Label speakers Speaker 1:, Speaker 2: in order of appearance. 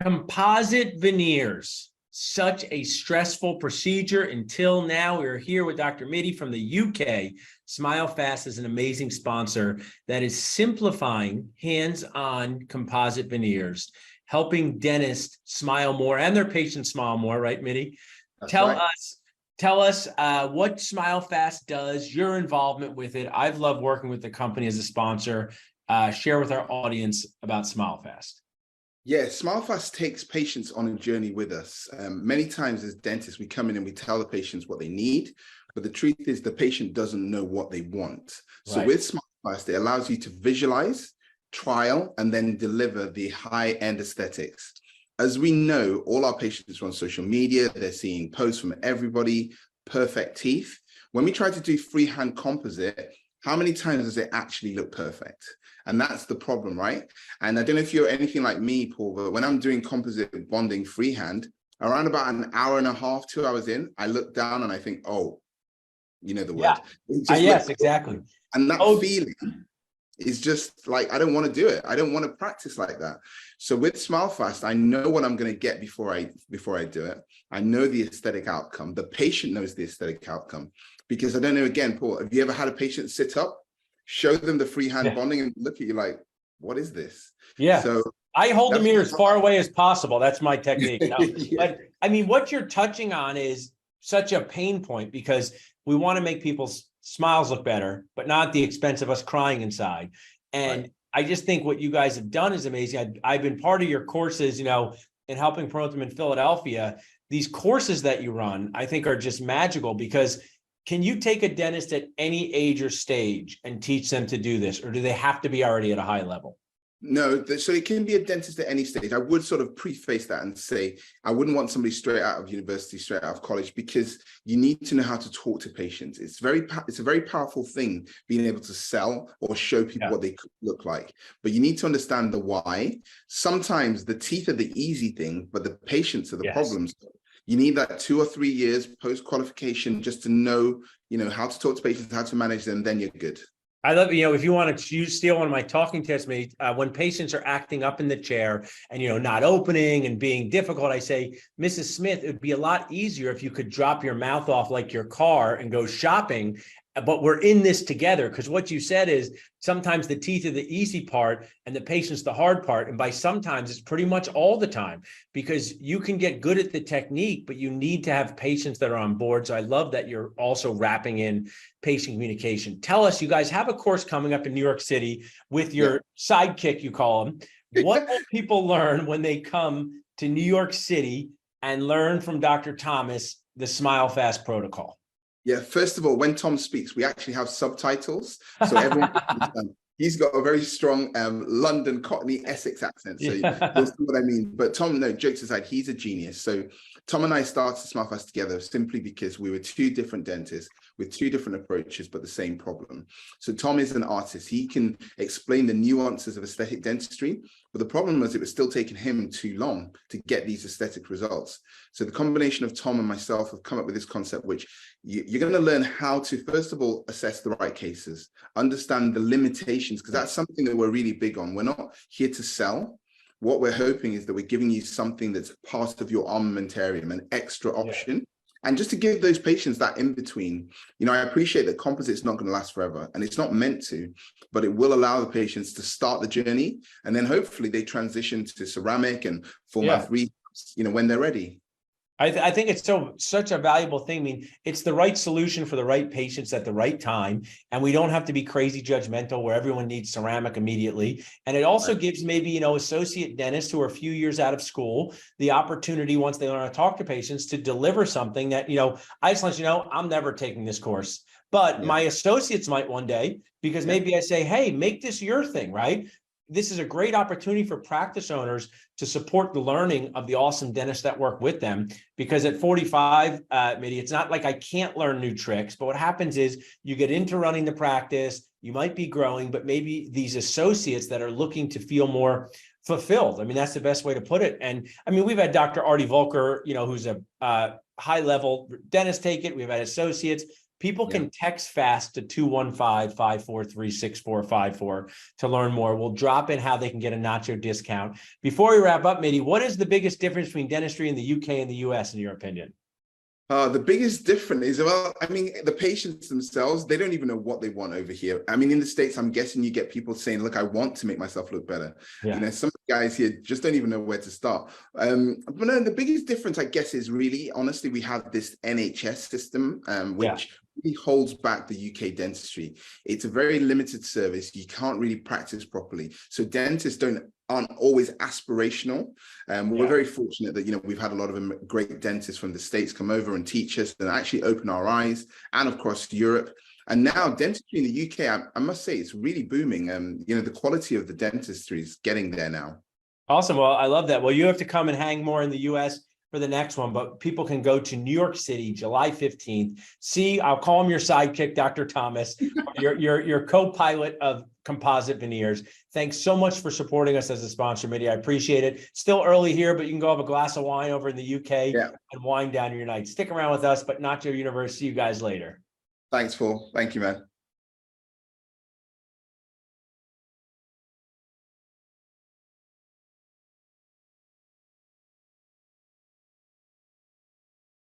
Speaker 1: Composite veneers, such a stressful procedure until now. We're here with Dr. Mide from the UK. SmileFast is an amazing sponsor that is simplifying hands-on composite veneers, helping dentists smile more and their patients smile more, right, Mide? Tell us what SmileFast does, your involvement with it. I've loved working with the company as a sponsor. Share with our audience about SmileFast.
Speaker 2: Yeah, SmileFast takes patients on a journey with us. Many times as dentists, we come in and we tell the patients what they need, but the truth is the patient doesn't know what they want. So
Speaker 1: Right.
Speaker 2: with SmileFast, it allows you to visualize, trial, and then deliver the high-end aesthetics. As we know, all our patients are on social media, they're seeing posts from everybody, perfect teeth. When we try to do freehand composite, how many times does it actually look perfect? And that's the problem, right? And I don't know if you're anything like me, Paul, but when I'm doing composite bonding freehand, around about an hour and a half, 2 hours in, I look down and I think, oh, you know the word.
Speaker 1: Yeah. Yes, exactly.
Speaker 2: And that feeling is just like, I don't want to do it. I don't want to practice like that. So with SmileFast, I know what I'm going to get before I do it. I know the aesthetic outcome. The patient knows the aesthetic outcome. Because I don't know, again, Paul, have you ever had a patient sit up, show them the freehand bonding and look at you like, what is this?
Speaker 1: Yeah.
Speaker 2: So
Speaker 1: I hold the mirror as far away as possible. That's my technique. No,
Speaker 2: yeah.
Speaker 1: But I mean, what you're touching on is such a pain point because we want to make people's smiles look better, but not at the expense of us crying inside. And right. I just think what you guys have done is amazing. I've been part of your courses, you know, and helping promote them in Philadelphia. These courses that you run, I think are just magical because can you take a dentist at any age or stage and teach them to do this, or do they have to be already at a high level?
Speaker 2: No, so it can be a dentist at any stage. I would sort of preface that and say, I wouldn't want somebody straight out of university, straight out of college, because you need to know how to talk to patients. It's a very powerful thing, being able to sell or show people what they could look like. But you need to understand the why. Sometimes the teeth are the easy thing, but the patients are the problems. You need that 2 or 3 years post-qualification just to know, you know, how to talk to patients, how to manage them, then you're good.
Speaker 1: I love, you know, if you want to steal one of my talking tips, when patients are acting up in the chair and, you know, not opening and being difficult, I say, Mrs. Smith, it would be a lot easier if you could drop your mouth off like your car and go shopping. But we're in this together, because what you said is sometimes the teeth are the easy part and the patient's the hard part. And by sometimes it's pretty much all the time, because you can get good at the technique, but you need to have patients that are on board. So I love that you're also wrapping in patient communication. Tell us, you guys have a course coming up in New York City with your sidekick, you call him. What will people learn when they come to New York City and learn from Dr. Thomas, the SmileFast protocol?
Speaker 2: Yeah, first of all, when Tom speaks, we actually have subtitles, so everyone can understand. He's got a very strong London Cockney Essex accent, so you'll see what I mean. But Tom, no, jokes aside, he's a genius. So Tom and I started SmileFast together simply because we were 2 different dentists with 2 different approaches, but the same problem. So Tom is an artist. He can explain the nuances of aesthetic dentistry, but the problem was it was still taking him too long to get these aesthetic results. So the combination of Tom and myself have come up with this concept, which you're going to learn how to, first of all, assess the right cases, understand the limitations, because that's something that we're really big on. We're not here to sell. What we're hoping is that we're giving you something that's part of your armamentarium, an extra option. And just to give those patients that in between, you know, I appreciate that composite's not going to last forever, and it's not meant to, but it will allow the patients to start the journey. And then hopefully they transition to ceramic and full mouth rehab, you know, when they're ready.
Speaker 1: I think it's such a valuable thing. I mean, it's the right solution for the right patients at the right time. And we don't have to be crazy judgmental where everyone needs ceramic immediately. And it also gives maybe, you know, associate dentists who are a few years out of school, the opportunity, once they learn how to talk to patients, to deliver something that, you know, I just let you know, I'm never taking this course, but my associates might one day, because maybe I say, hey, make this your thing, right? This is a great opportunity for practice owners to support the learning of the awesome dentists that work with them. Because at 45, Mide, it's not like I can't learn new tricks, but what happens is you get into running the practice, you might be growing, but maybe these associates that are looking to feel more fulfilled. I mean, that's the best way to put it. And I mean, we've had Dr. Artie Volker, you know, who's a high level dentist take it. We've had associates. People can text FAST to 215-543-6454 to learn more. We'll drop in how they can get a nacho discount. Before we wrap up, Mide, what is the biggest difference between dentistry in the UK and the US, in your opinion?
Speaker 2: The biggest difference is, well, I mean, the patients themselves, they don't even know what they want over here. I mean, in the States, I'm guessing you get people saying, look, I want to make myself look better. You know, some guys here just don't even know where to start. But no, the biggest difference, I guess, is really, honestly, we have this NHS system, which really holds back the UK dentistry. It's a very limited service. You can't really practice properly. So dentists aren't always aspirational. We're very fortunate that, you know, we've had a lot of great dentists from the States come over and teach us and actually open our eyes, and of course Europe. And now dentistry in the UK, I must say, it's really booming. You know, the quality of the dentistry is getting there now.
Speaker 1: Awesome. Well, I love that. Well, you have to come and hang more in the US for the next one, but people can go to New York City, July 15th. See, I'll call him your sidekick, Dr. Thomas, your co-pilot of composite veneers. Thanks so much for supporting us as a sponsor, Mide. I appreciate it. Still early here, but you can go have a glass of wine over in the UK and wind down your night. Stick around with us, but Nacho Universe. See you guys later.
Speaker 2: Thanks, Paul. Thank you, man.